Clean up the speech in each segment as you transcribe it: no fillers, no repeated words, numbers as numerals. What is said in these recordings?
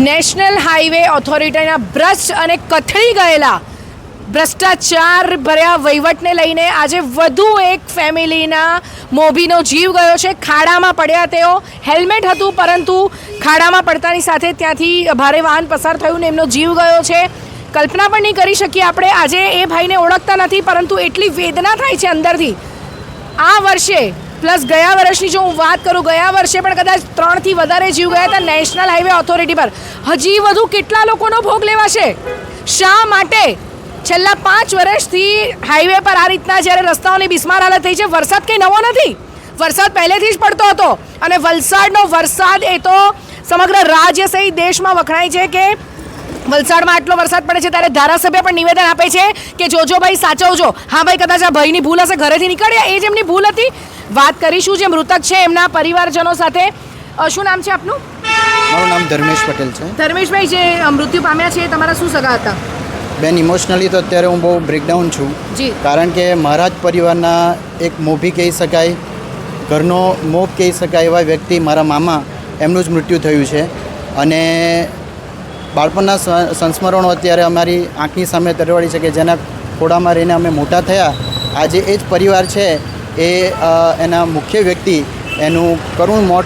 National highway ઓથોરિટીના ભ્રષ્ટ અને કથળી ગયેલા ભ્રષ્ટાચાર ભર્યા વહીવટને લઈને આજે વધુ એક ફેમિલીના મોભીનો જીવ ગયો છે. ખાડામાં પડ્યા તેઓ, હેલ્મેટ હતું પરંતુ ખાડામાં પડતાની સાથે ત્યાંથી ભારે વાહન પસાર થયું ને એમનો જીવ ગયો છે. કલ્પના પણ નહીં કરી શકીએ આપણે. આજે એ ભાઈને ઓળખતા નથી પરંતુ એટલી વેદના થાય છે અંદરથી. આ વર્ષે પ્લસ ગયા વર્ષની જો હું વાત કરું, ગયા વર્ષે પણ કદાચ 3થી વધારે જીવ ગયા હતા નેશનલ હાઈવે ઓથોરિટી પર. હજી વધુ કેટલા લોકોનો ભોગ લેવાશે? શા માટે છેલ્લા 5 વર્ષથી હાઈવે પર આ રીતના જ્યારે રસ્તાઓની બિસ્માર હાલત થઈ છે? વરસાદ કંઈ નવો નથી, વરસાદ પહેલેથી જ પડતો હતો અને વલસાડનો વરસાદ એ તો સમગ્ર રાજ્ય સહિત દેશમાં વખણાય છે કે વલસાડમાં આટલો વરસાદ પડે છે. ત્યારે ધારાસભ્ય પણ નિવેદન આપે છે કે જોજો ભાઈ, સાચવજો. હા ભાઈ, કદાચ આ ભાઈની ભૂલ હશે, ઘરેથી નીકળ્યા, એ જ એમની ભૂલ હતી. વાત કરીશું જે મૃતક છે એમના પરિવારજનો સાથે. શું નામ છે આપનું? મારું નામ ધર્મેશ પટેલ છે. ધર્મેશભાઈ, જે મૃત્યુ પામ્યા છે એ તમારા શું સગા હતા? બેન, ઇમોશનલી તો અત્યારે હું બહુ બ્રેકડાઉન છું. જી. કારણ કે મારા જ પરિવારના એક મોભી કહી શકાય, ઘરનો મોભ કહી શકાય એવા વ્યક્તિ, મારા મામા, એમનું જ મૃત્યુ થયું છે. અને બાળપણના સંસ્મરણો અત્યારે અમારી આંખની સામે તરવડી છે કે જેના ખોડામાં રહીને અમે મોટા થયા. આજે એ જ પરિવાર છે એ એના મુખ્ય વ્યક્તિ એનું કરુણ મોત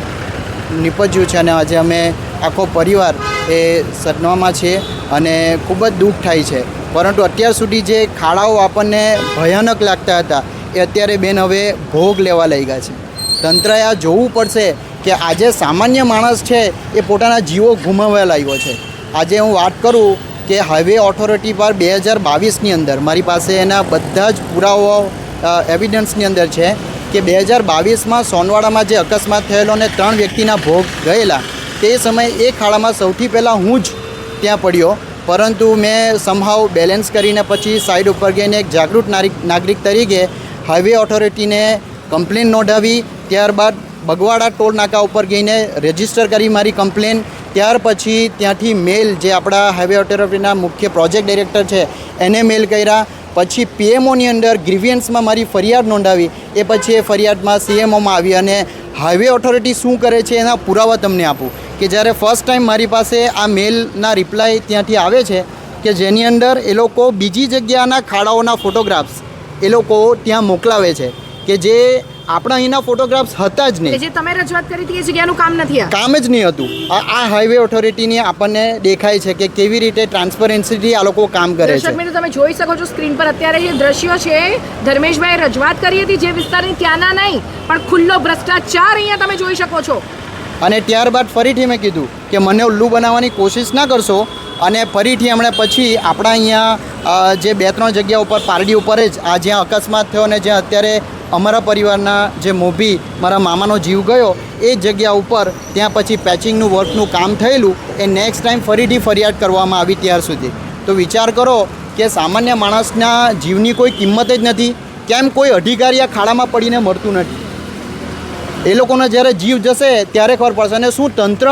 નીપજ્યું છે અને આજે અમે આખો પરિવાર એ સદમામાં છીએ અને ખૂબ જ દુઃખ થાય છે. પરંતુ અત્યાર સુધી જે ખાડાઓ આપણને ભયાનક લાગતા હતા એ અત્યારે બેન હવે ભોગ લેવા લાગ્યા છે. તંત્રએ આ જોવું પડશે કે આજે સામાન્ય માણસ છે એ પોતાના જીવો ગુમાવવા લાગ્યો છે. આજે હું વાત કરું કે હાઈવે ઓથોરિટી પર 2022ની અંદર મારી પાસે એના બધા જ પુરાવાઓ એવિડન્સની અંદર છે કે 2022માં સોનવાડામાં જે અકસ્માત થયેલો અને 3 વ્યક્તિના ભોગ ગયેલા, તે સમયે એ ખાડામાં સૌથી પહેલાં હું જ ત્યાં પડ્યો. પરંતુ મેં સમહાવ બેલેન્સ કરીને પછી સાઈડ ઉપર ગઈને એક જાગૃત નાગરિક તરીકે હાઈવે ઓથોરિટીને કમ્પ્લેન નોંધાવી. ત્યારબાદ બગવાડા ટોલ નાકા ઉપર ગઈને રજિસ્ટર કરી મારી કમ્પ્લેન. ત્યાર પછી ત્યાંથી મેલ, જે આપણા હાઈવે ઓથોરિટીના મુખ્ય પ્રોજેક્ટ ડાયરેક્ટર છે એને મેલ કર્યા. પછી પીએમઓની અંદર ગ્રીવિયન્સમાં મારી ફરિયાદ નોંધાવી. એ પછી એ ફરિયાદમાં સીએમઓમાં આવી અને હાઈવે ઓથોરિટી શું કરે છે એના પુરાવા તમને આપું. કે જ્યારે ફર્સ્ટ ટાઈમ મારી પાસે આ મેલના રિપ્લાય ત્યાંથી આવે છે કે જેની અંદર એ લોકો બીજી જગ્યાના ખાડાઓના ફોટોગ્રાફ્સ એ લોકો ત્યાં મોકલાવે છે કે જે આપણા અહીંના ફોટોગ્રાફ્સ હતા જ નહીં. જે તમે રજૂઆત કરી હતી એ જગ્યાનું કામ નથી, કામ જ નહીં હતું. આ હાઈવે ઓથોરિટીની આપણને દેખાય છે કે કેવી રીતે ટ્રાન્સપરન્સીથી આ લોકો કામ કરે છે. દર્શક મિત્રો, તમે જોઈ શકો છો સ્ક્રીન પર અત્યારે જે દ્રશ્યો છે. ધર્મેશભાઈ રજૂઆત કરી હતી જે વિસ્તારની ત્યાંના નહીં પણ ખુલ્લો ભ્રષ્ટાચાર અહીંયા તમે જોઈ શકો છો. અને ત્યારબાદ ફરીથી મેં કીધું કે મને ઉલ્લુ બનાવવાની કોશિશ ના કરશો. અને ફરીથી હમણાં પછી આપણા અહીંયા જે 2-3 જગ્યા ઉપર પારડી ઉપર જ આ જ્યાં અકસ્માત થયો અને જ્યાં અત્યારે અમારા પરિવારના જે મોભી મારા મામાનો જીવ ગયો એ જગ્યા ઉપર ત્યાં પછી પેચિંગનું વર્કનું કામ થયેલું. એ નેક્સ્ટ ટાઈમ ફરીથી ફરિયાદ કરવામાં આવી ત્યાર સુધી. તો વિચાર કરો કે સામાન્ય માણસના જીવની કોઈ કિંમત જ નથી. કેમ કોઈ અધિકારી આ ખાડામાં પડીને મળતું નથી? એ લોકોનો જ્યારે જીવ જશે ત્યારે ખબર પડશે. અને શું તંત્ર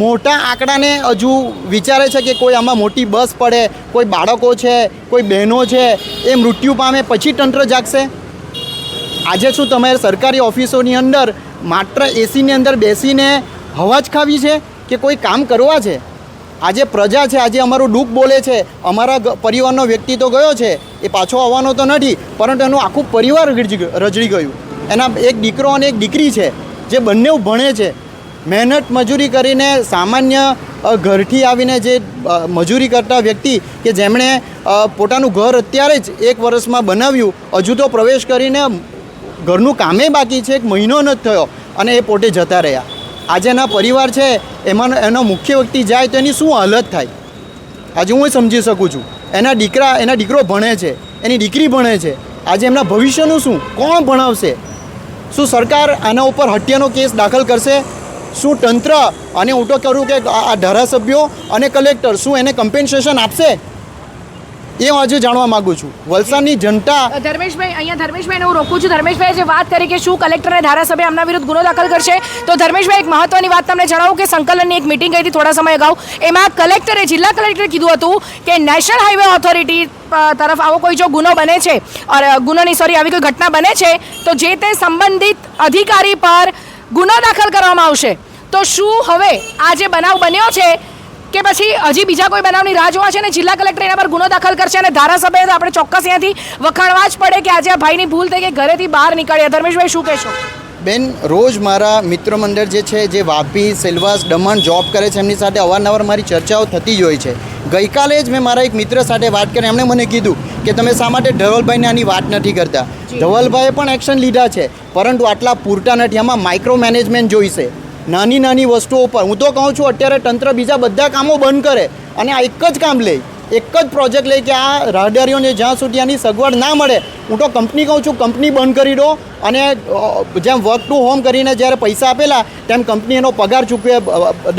મોટા આંકડાને હજુ વિચારે છે કે કોઈ આમાં મોટી બસ પડે, કોઈ બાળકો છે, કોઈ બહેનો છે એ મૃત્યુ પામે પછી તંત્ર જાગશે? આજે શું તમારે સરકારી ઓફિસોની અંદર માત્ર એસીની અંદર બેસીને હવા જ ખાવી છે કે કોઈ કામ કરવા છે? આજે પ્રજા છે, આજે અમારું દુઃખ બોલે છે. અમારા પરિવારનો વ્યક્તિ તો ગયો છે, એ પાછો આવવાનો તો નથી, પરંતુ એનું આખું પરિવાર રજળી ગયું. એના એક દીકરો અને એક દીકરી છે જે બંને ભણે છે, મહેનત મજૂરી કરીને સામાન્ય ઘરથી આવીને જે મજૂરી કરતા વ્યક્તિ કે જેમણે પોતાનું ઘર અત્યારે જ 1 વર્ષમાં બનાવ્યું, હજુ તો પ્રવેશ કરીને ઘરનું કામે બાકી છે, 1 મહિનો નથી થયો અને એ પોતે જતા રહ્યા. આજે એના પરિવાર છે એમાં એનો મુખ્ય વ્યક્તિ જાય તો એની શું હાલત થાય? આજે હું સમજી શકું છું. એના દીકરો ભણે છે, એની દીકરી ભણે છે. આજે એમના ભવિષ્યનું શું? કોણ ભણાવશે? શું સરકાર આના ઉપર હત્યાનો કેસ દાખલ કરશે? શું તંત્ર, અને હું તો કરું કે આ ધારાસભ્યો અને કલેક્ટર શું એને કમ્પેન્સેશન આપશે? એ હું આજે જાણવા માગું છું. વલસાડની જનતા. ધર્મેશભાઈ, અહીંયા ધર્મેશભાઈને હું રોકું છું. ધર્મેશભાઈએ જે વાત કરી કે શું કલેક્ટર અને ધારાસભ્ય આમના વિરુદ્ધ ગુનો દાખલ કરશે, તો ધર્મેશભાઈ એક મહત્વની વાત તમને જણાવું કે સંકલનની એક મિટિંગ ગઈ હતી થોડા સમય અગાઉ. એમાં જિલ્લા કલેક્ટરે કીધું હતું કે નેશનલ હાઈવે ઓથોરિટી તરફ આવો કોઈ જો ગુનો બને છે, આવી કોઈ ઘટના બને છે તો જે તે સંબંધિત અધિકારી પર ગુનો દાખલ કરવામાં આવશે. તો શું હવે આ જે બનાવ બન્યો છે કે પછી હજી બીજા કોઈ બનાવની રાહ જોવા છે ને જિલ્લા કલેક્ટર એના પર ગુનો દાખલ કરશે અને ધારાસભ્ય તો આપણે ચોક્કસ અહીંયાથી વખાણવા જ પડે કે આજે આ ભાઈની ભૂલ થઈ કે ઘરેથી બહાર નીકળ્યા. ધર્મેશભાઈ શું કહેશો? બેન, રોજ મારા મિત્ર મંડળ જે છે, જે વાપી, સેલવાસ, દમણ જોબ કરે છે, એમની સાથે અવારનવાર મારી ચર્ચાઓ થતી જ હોય છે. ગઈકાલે જ મેં મારા એક મિત્ર સાથે વાત કરી, એમણે મને કીધું કે તમે શા માટે ધવલભાઈને આની વાત નથી કરતા. ધવલભાઈએ પણ એક્શન લીધા છે, પરંતુ આટલા પૂરતા નથી. આમાં માઇક્રો મેનેજમેન્ટ જોઈશે. નાની નાની વસ્તુઓ પર હું તો કહું છું અત્યારે તંત્ર બીજા બધા કામો બંધ કરે અને આ એક જ કામ લે, એક જ પ્રોજેક્ટ લે કે આ રાહદારીઓને જ્યાં સુધી આની સગવડ ના મળે, હું તો કંપની કહું છું કંપની બંધ કરી દો અને જેમ વર્ક ટુ હોમ કરીને જ્યારે પૈસા આપેલા તેમ કંપની એનો પગાર ચૂકવે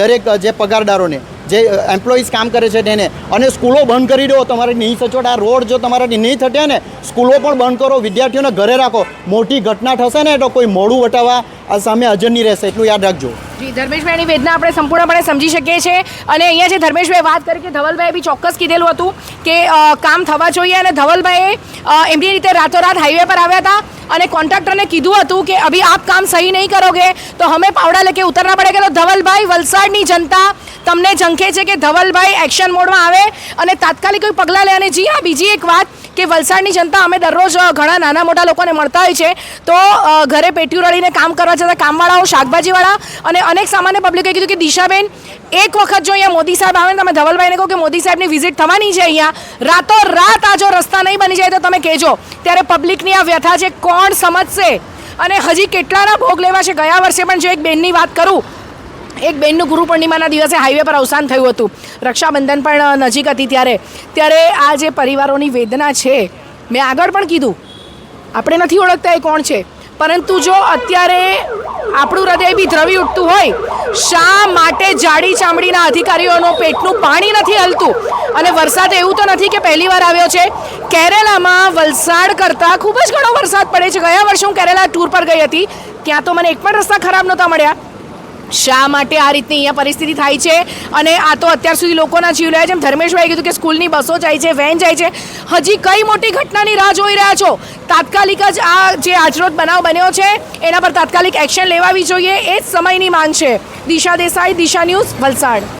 દરેક જે પગારદારોને, જે એમ્પ્લોઈઝ કામ કરે છે તેને, અને સ્કૂલો બંધ કરી દો. તમારે નહીં સચોટ આ રોડ જો તમારાથી નહીં થશે ને, સ્કૂલો પણ બંધ કરો, વિદ્યાર્થીઓને ઘરે રાખો. મોટી ઘટના થશે ને તો કોઈ મોડું વટાવવા આ સામે હાજર નહીં રહેશે, એટલું યાદ રાખજો. જી, ધર્મેશભાઈની વેદના આપણે સંપૂર્ણપણે સમજી શકીએ છીએ અને અહીંયા જે ધર્મેશભાઈ વાત કરી કે ધવલભાઈએ બી ચોક્કસ કીધેલું હતું કે કામ થવા જોઈએ અને ધવલભાઈએ એમની રીતે રાતોરાત હાઈવે પર આવ્યા હતા અને કોન્ટ્રાક્ટરને કીધું હતું કે અભી આપ કામ સહી નહીં કરોગે તો હમે પાવડા લેકે ઉતરना પડેगा. તો ધવલભાઈ, વલસાડની જનતા તમને ઝંખે છે કે ધવલભાઈ એક્શન મોડમાં આવે અને તાત્કાલિક કોઈ પગલાં લે. અને જી હા, બીજી એક વાત કે વલસાડની જનતા, અમે દરરોજ ઘણા નાના મોટા લોકોને મળતા હોય છે તો ઘરે પેટીયું રળીને કામ કરવા જતા કામવાળાઓ, શાકભાજીવાળા અને અનેક સામાન્ય પબ્લિકે કીધું કે દિશાબેન, એક વખત જો અહીંયા મોદી સાહેબ આવે ને તમે ધવલભાઈને કહો કે મોદી સાહેબની વિઝિટ થવાની છે અહીંયા, રાતોરાત આ જો રસ્તા નહીં બની જાય તો તમે કહેજો. ત્યારે પબ્લિકની આ વ્યથા છે, કોણ સમજશે અને હજી કેટલાના ભોગ લેવા છે. ગયા વર્ષે પણ જો એક બેનની વાત કરું, એક બેનનું ગુરુ પૂર્ણિમાના દિવસે હાઈવે પર અવસાન થયું હતું, રક્ષાબંધન પણ નજીક હતી ત્યારે આ જે પરિવારોની વેદના છે, મેં આગળ પણ કીધું આપણે નથી ઓળખતા એ કોણ છે, પરંતુ જો અત્યારે આપણું હૃદય બી દ્રવી ઉઠતું હોય, શા માટે જાડી ચામડીના અધિકારીઓનું પેટનું પાણી નથી હલતું? અને વરસાદ એવું તો નથી કે પહેલી વાર આવ્યો છે. કેરેલામાં વલસાડ કરતાં ખૂબ જ ઘણો વરસાદ પડે છે. ગયા વર્ષે હું કેરેલા ટૂર પર ગઈ હતી, ત્યાં તો મને એક પણ રસ્તા ખરાબ નહોતા મળ્યા. શા માટે આ રીતની અહીંયા પરિસ્થિતિ થાય છે? અને આ તો અત્યાર સુધી લોકોના જીવ લે. જેમ ધર્મેશભાઈ કીધું કે સ્કૂલની બસો જાય છે, વેન જાય છે, હજી કઈ મોટી ઘટનાની રાહ જોઈ રહ્યા છો? તાત્કાલિક જ આ જે આજરોજ બનાવ બન્યો છે એના પર તાત્કાલિક એક્શન લેવાવી જોઈએ, એ જ સમયની માંગ છે. દિશા દેસાઈ, દિશા ન્યૂઝ, વલસાડ.